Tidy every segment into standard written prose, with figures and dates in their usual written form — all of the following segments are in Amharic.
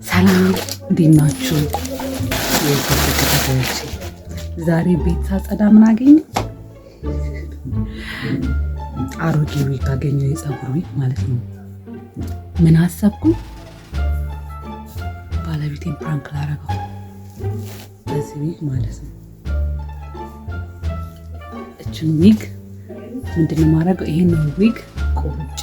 ሰላም እንዴት ናችሁ? ዛሬ ቤት ሳጸዳ ምን አገኘ? አሮጌ ዊግ አገኘሁ፣ የፀጉር ዊግ ማለት ነው። ምን አሰብኩኝ? ባለቤቴን ፕራንክ ላረገው በዚህ ዊግ ማለት ነው። እችን ዊግ ምንድነው የማደርገው? ይሄንን ዊግ ቆርጬ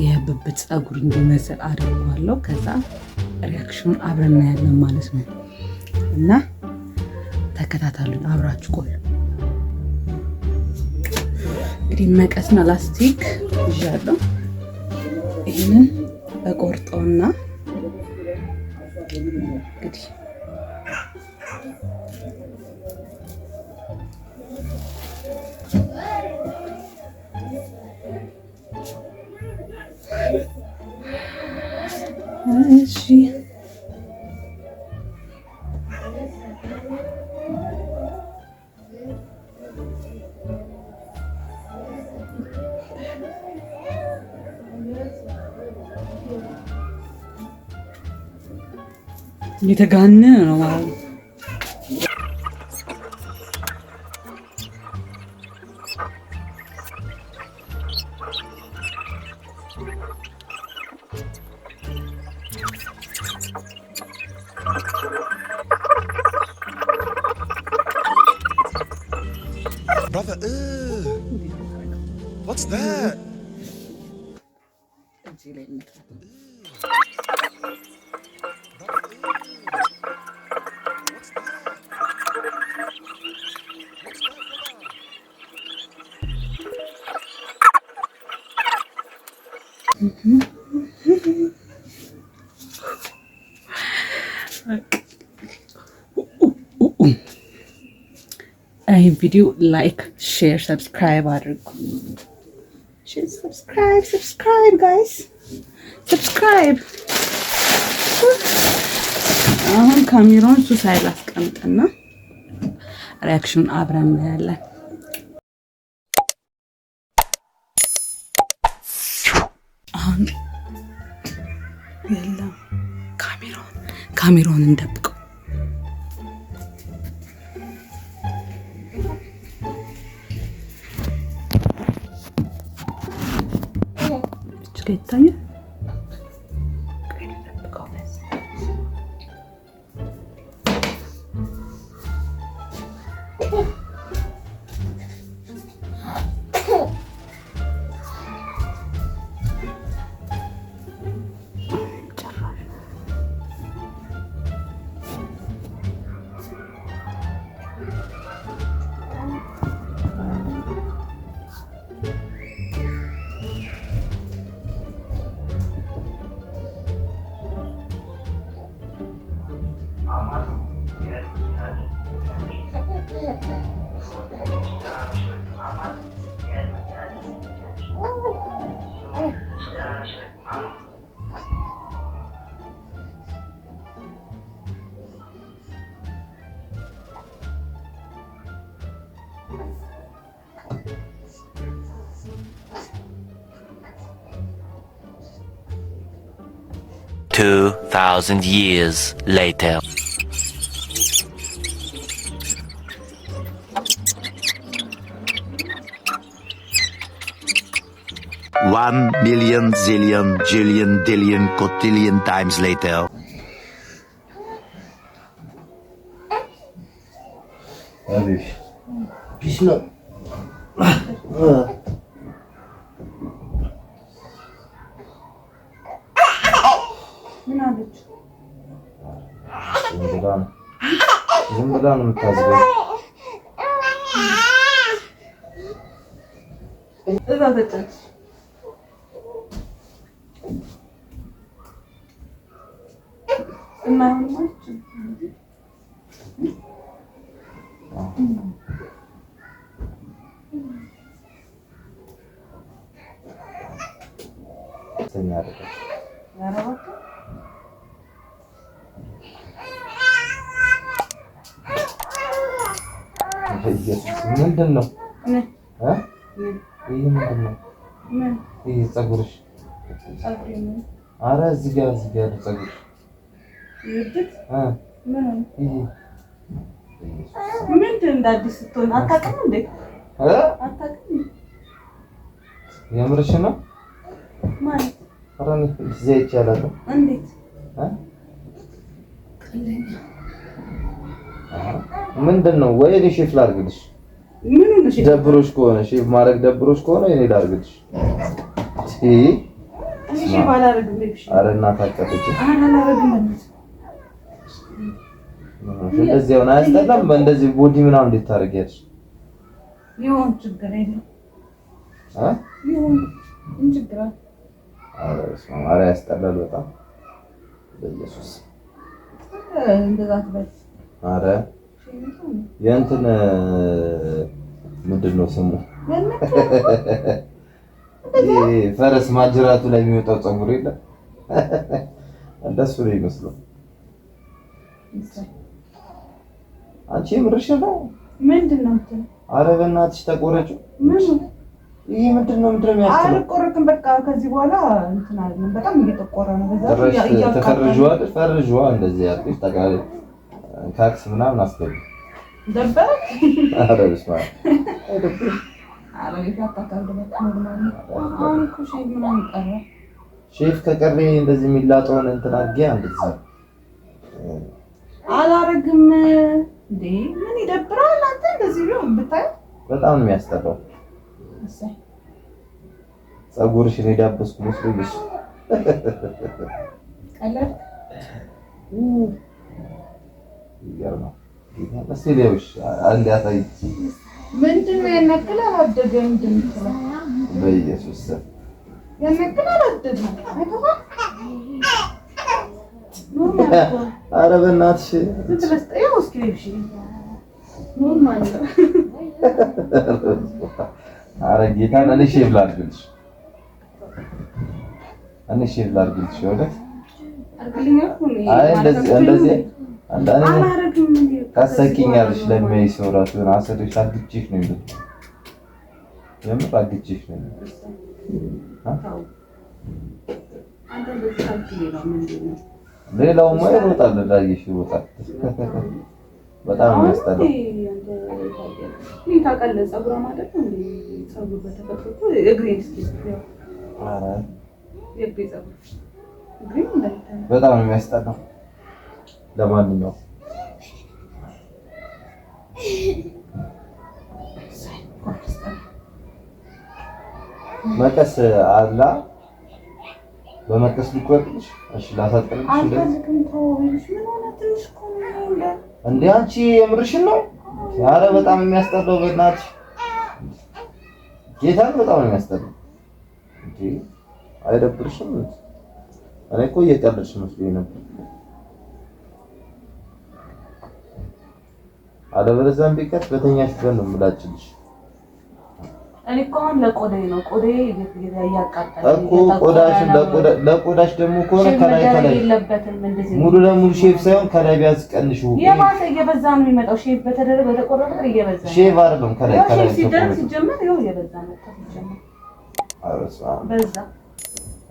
የብብት ፀጉር እንዲመስል አድርገዋለሁ። ከዛ ሪያክሽኑን አብረን እናያለን ማለት ነው። እና ተከታተሉኝ፣ አብራችሁ ቆዩ። እንግዲህ መቀስና ላስቲክ ይዣለሁ። ይህንን እቆርጠውና እንግዲህ እሺ የተጋነነ ነው ማለት ነው። Brother, what's that? ይህ ቪዲዮ ላይክ፣ ሼር፣ ሰብስክራይብ አድርጉ። ሰብስክራይብ ጋይስ፣ ሰብስክራይብ። አሁን ካሜራውን ሱ ሳይል አስቀምጥና ሪያክሽኑን አብረን እናያለን። አሁን የለም ካሜራውን እንደብቀው። ይታያል። $2,000 years later. One million zillion jillion dillion cotillion times later. ዝም ብላ ነው የምታዝገው። እዛ ተጨች እና ማች ሰኛደ ያረባክ ምንድን ነው? ይሄ ምንድን ነው? ምን ይሄ ፀጉርሽ? ፀጉሬ ነው? ኧረ እዚህ ጋር ያለው ፀጉርሽ ይብት ምን ነው? ይሄ ምንድን እንደ አዲስ ስትሆን አታውቅም እንዴ? አታውቅም? የምርሽ ነው? ማለት ኧረ ዘይት ያላለ እንዴት? ምንድን ነው? ወይ እኔ ሼፍ ላድርግልሽ? ምን ነው ሼፍ? ደብሮሽ ከሆነ ሼፍ ማድረግ ደብሮሽ ከሆነ እኔ ላድርግልሽ። እሺ ሼፍ አላደርግም። ኧረ እናት አቀፈች። አላደርግም። እንደዚህ ሆነ አያስጠላም? በእንደዚህ ቦዲ ምናምን እንዴት ታደርጊያለሽ? ይሁን ችግር የለም። ይሁን ምን ችግር አለ? ኧረ ያስጠላል በጣም በኢየሱስ። እንደዛ ትበል። ኧረ የእንትን ምንድን ነው ስሙ? ፈረስ ማጅራቱ ላይ የሚወጣው ፀጉር የለም? እንደሱ ነው ይመስለው። አንቺ የምርሽ ነው? ምንድን ነው የምትለው? ኧረ በእናትሽ ተቆረጪው። ምን ይሄ ምንድን ነው የሚያስጠላው? አልቆረጥም። በቃ ከዚህ በኋላ እንትን አይደለም። በጣም እየጠቆረ ነው። በዛ ተፈርጇል። ፈርጇ እንደዚህ ያልኩሽ ጠቃሚ ካክስ ምናምን አስገቢ። ደበረ? ኧረ በስመ አብ አይደብርም? ኧረ ይፋታታል። በቃ ኖርማል ነው። አሁን እኮ ሼፍ ምናምን ቀረ። ሼፍ ከቀረ እንደዚህ የሚላጠውን እንትን አድርጊያ። እንደዚህ አላረግም እንዴ! ምን ይደብራል? አንተ እንደዚህ ነው ብታይ፣ በጣም ነው የሚያስጠላው። እሰይ ፀጉርሽን የዳበስኩ መስሎሽ ቀለል ይገርማል። እስኪ ሌሎች አንድ ያሳይ። ምንድን ነው የነገለ አደገ እንደምትለው? በኢየሱስ የነገለ አደገ አይተባ። ኧረ በእናትሽ ትለስጠው እስኪ ልብሽ ኖርማል ነው። ኧረ ጌታን እኔ ሼፍ ላድርግልሽ። እኔ ሼፍ ላድርግልሽ ይኸውልህ። አይ እንደዚህ አንዳንዴ ታሰቂኛለሽ። ለሚያይ ሰው እራሱ የሆነ አሰሪሽ አግቼሽ ነው የሚሉት። የምር አግቼሽ ነው የሚሉት። ሌላውማ ይሮጣል፣ እንዳየሽ ይሮጣል። በጣም የሚያስጠላው ታውቃለህ። ፀጉሯ ማለት ነው እንዴ? ፀጉር በተፈጥሮ እግሬን እስኪ የእግሬ ፀጉር እግሬን እንዳይታይ በጣም ነው የሚያስጠላው። ለማንኛውም መቀስ አላ በመቀስ ልቆርጥልሽ? እሺ ላሳጥርልሽ። እንዴ አንቺ የምርሽን ነው? ኧረ በጣም የሚያስጠላው በእናትሽ ጌታን በጣም ነው የሚያስጠላው። እንዴ አይደብርሽም? እኔ እኮ እየቀለድሽ መስሎኝ ነበር። አለበለዚያም ቢቀር በተኛሽበት ነው የምላጭልሽ። እኔ እኮ አሁን ለቆዳዬ ነው። ቆዳዬ እያቃጠለ እኮ ቆዳሽን ለቆዳሽ ደግሞ ከሆነ ከላይ የለበትም እንደዚህ ሙሉ ለሙሉ ሼፍ ሳይሆን ከላይ ቢያንስ ቀንሽው። የባሰ እየበዛ ነው የሚመጣው። ሼፍ በተደረገ በተቆረጠ እየበዛ ነው። ሼፍ አይደለም ከላይ ሲደርስ ሲጀመር ይኸው እየበዛ ነው ሲጀመር። አረሳ በዛ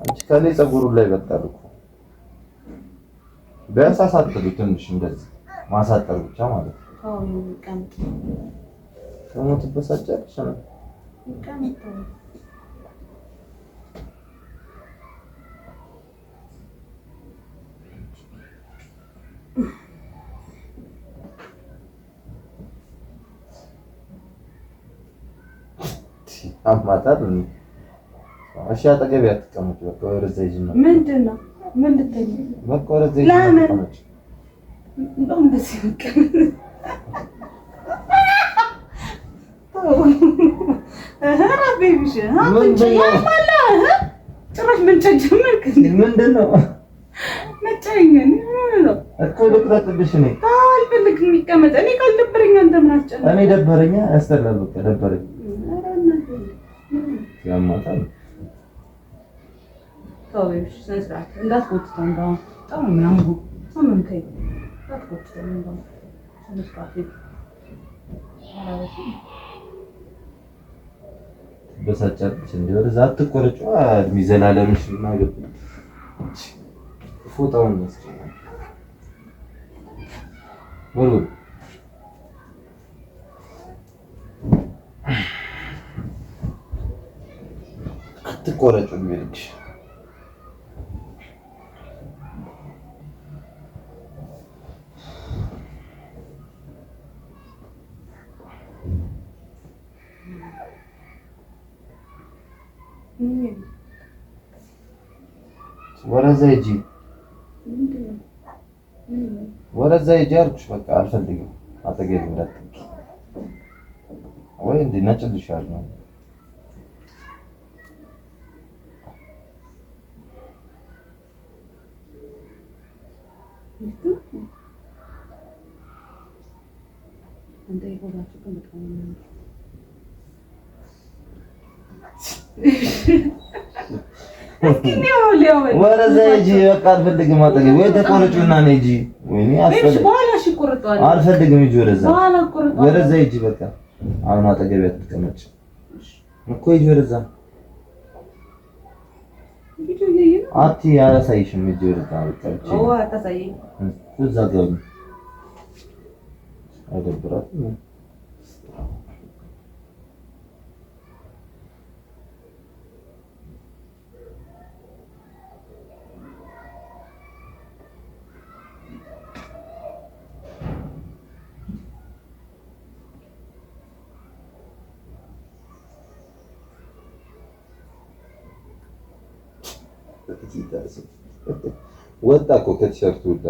አንቺ ከላይ ፀጉሩ ላይ በጣል እኮ ቢያንስ አሳጥሩ ትንሽ እንደዚህ ማሳጠር ብቻ ማለት ነው። አዎ ይቀመጥ ከሞት በሳጨሽ ነው ይቀመጥ። አማታል እሺ፣ አጠገቤ አትቀመጭ። በቃ ወረዘ ይጅና ምንድን ነው ምን ልትይ? በቃ ወረዘ ይጅና አትቀመጭ። እንደውም እንደዚህ ይቀመጥ። ቤቢሽ ጭራሽ መንጨት ጀመርክ? ምንድን ነው መጫኝ ነው እኮ ልቅረጥብሽ። እኔ አልፈልግም የሚቀመጥ። እኔ ካልደበረኝ አንተ ምን አስጨነቀኝ? እኔ ደበረኛ ያስጠላል። በቃ ደበረኝ። ያማታል። ተው ቤቢሽ ስነ ስርዓት እንዳትጎትተው። እንደው በጣም ምናምን ሰምን ከይ እንዳትጎትተው። እንደው ስነ ስርዓት በሳጫች እንደ ወደዛ አትቆረጩ ሚዘላለምሽ ማገብ ፎጣውን መስጨና ወሩ አትቆረጩ ቢልሽ ወረዛ ሂጂ አልኩሽ። በቃ አልፈልግም። አጠገቤ እንዳትገቢ ወይ እንዲነጭልሻለሁ። ወረዛ ሂጂ በቃ አልፈልግም። አጠገቤ ወይ ተቆረጪውና ነይ ሂጂ። ወይኔ አልፈልግም። ሂጂ ወረዛ ሂጂ በቃ አሁን አጠገቤ አትቀመጭ እኮ ሂጂ ወረዛ። አላሳይሽም። ሂጂ ወረዛ በቃ ብቻ እዛ ገቢ አይደብራትም። ወጣ እኮ ከቲሸርቱ ወጣ።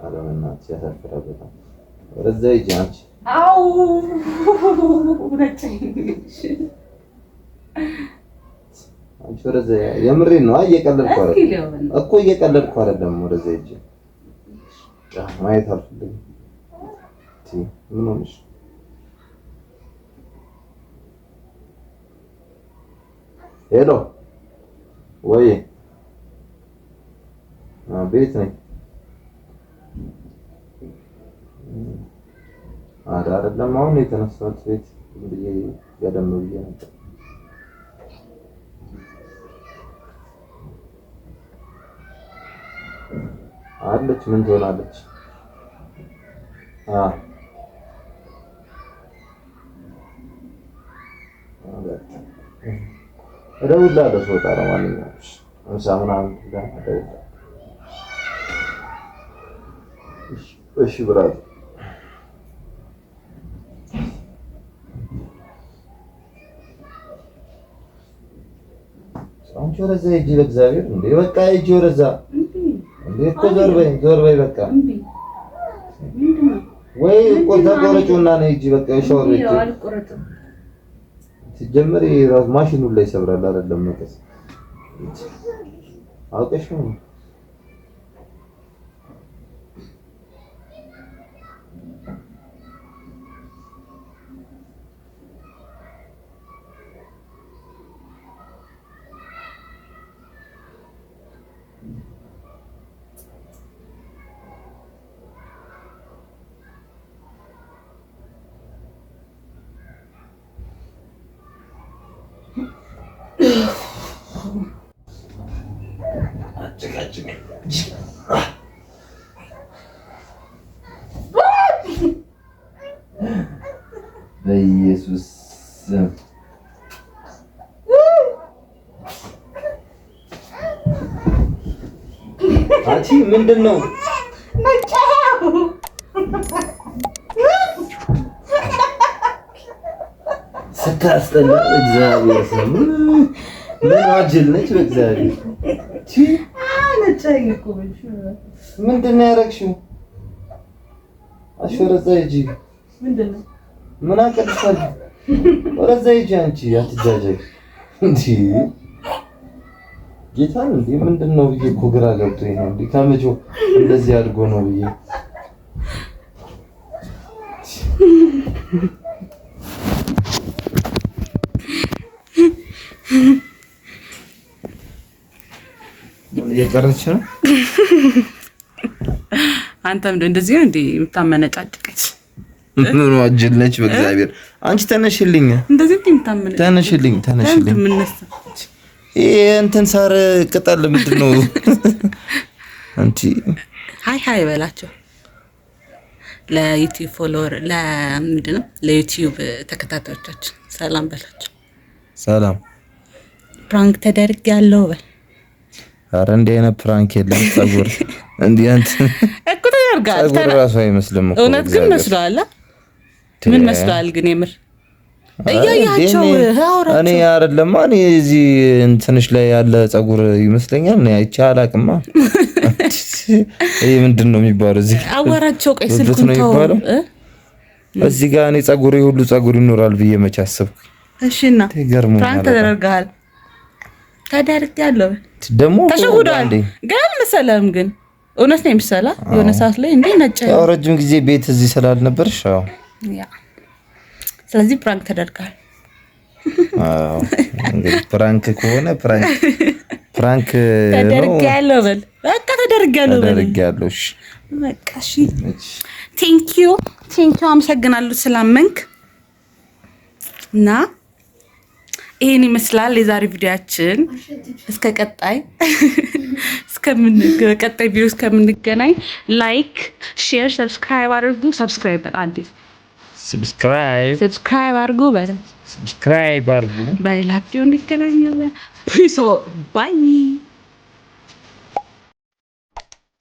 አረመናት ያሳፍራል በጣም። ወደዛ ሂጂ አንቺ። አው አንቺ ወደዛ የምሬን ነው። እየቀለድኩ አይደለም እኮ እየቀለድኩ አይደለም። ወደዛ ሂጂ ማየት አልፈልግም። ምን ሆነሽ? ሄሎ ወይ ቤት ነኝ። ኧረ አይደለም አሁን የተነሳሁት ቤት ብዬ ገደም ብዬ ነበር። አለች ምን ትሆናለች? እደውልልሃለሁ ስወጣ። ለማንኛውም ምሳ ምናምን እደውልልሃለሁ። እሺ ብራዘር። አንቺ ወደዛ ሂጂ ለእግዚአብሔር እንዴ በቃ ሂጂ ወደዛ እንዴ እኮ ዞር በይ በቃ ወይ እኮ ተቆረጪውና ነይ ሂጂ በቃ ሻወር ቤት ሲጀመር ራስ ማሽኑ ላይ ይሰብራል አይደለም መቀስ አውቀሽ ነው። በኢየሱስ ስም አንቺ ምንድነው? ስታስጠላ እግዚአብሔር ስም ምን አጅል ነች በእግዚአብሔር ምንድነው ያደረግሽው? ወደዛ ሂጂ። ምንድነው? ምን አቀልሻለሁ? ወደዛ ሂጂ አንቺ አትጃጃይ እንዴ! ጌታን እንዴ ምንድነው ብዬ እኮ ግራ ገብቶኝ ነው እንዴ ከመቼው እንደዚህ አድርጎ ነው ብዬ የቀረች ነው አንተም እንደዚህ ነው እንዴ የምታመነጫጭቀች? ምን ወጅል ነች በእግዚአብሔር። አንቺ ተነሽልኝ፣ እንደዚህ የምታመነጫጭቀች ተነሽልኝ። ይሄ እንትን ሳር ቅጠል ምንድነው? አንቺ ሃይ በላቸው ለዩቲዩብ ፎሎወር ለምንድነው ለዩቲዩብ ተከታታዮቻችን ሰላም በላቸው። ሰላም ፕራንክ ተደርጊያለሁ በል። ኧረ እንዲህ አይነት ፕራንክ የለም። ፀጉር እንዲህ እንትን እኮ ተደርጋል። ፀጉር ራሱ አይመስልም እኮ። እውነት ግን መስሏል። ምን መስሏል ግን የምር እያያቸው አውራቸው። እኔ አይደለም እኔ እዚህ እንትንሽ ላይ ያለ ፀጉር ይመስለኛል። እኔ አይቼ አላቅማ። ይሄ ምንድነው የሚባለው? እዚህ አዋራቸው። ቆይ ስልኩን ተው። እዚህ ጋር እኔ ፀጉሬ ሁሉ ፀጉር ይኖራል ብዬ መች አሰብኩ። እሺና ፕራንክ ተደርጋል። ተደርጋለሁ ደግሞ ተሸውዷል። ግን መሰለም ግን እውነት ነው የሚሰላ የሆነ ሰዓት ላይ እንዴ ነጭ ያው ረጅም ጊዜ ቤት እዚህ ስላልነበርሽ አዎ ያ ስለዚህ ፕራንክ ተደርጋል። አዎ እንግዲህ ፕራንክ ከሆነ ፕራንክ ተደርጋለሁ በል በቃ ተደርጋለሁ። እሺ በቃ እሺ ቴንክ ዩ አመሰግናለሁ ስላመንክ እና ይሄን ይመስላል የዛሬ ቪዲዮአችን። እስከ ቀጣይ ቪዲዮ እስከምንገናኝ ላይክ፣ ሼር፣ ሰብስክራይብ አድርጉ። ሰብስክራይብ አድርጉ። በሌላ ቪዲዮ እንገናኛለን። ፒስ ባይ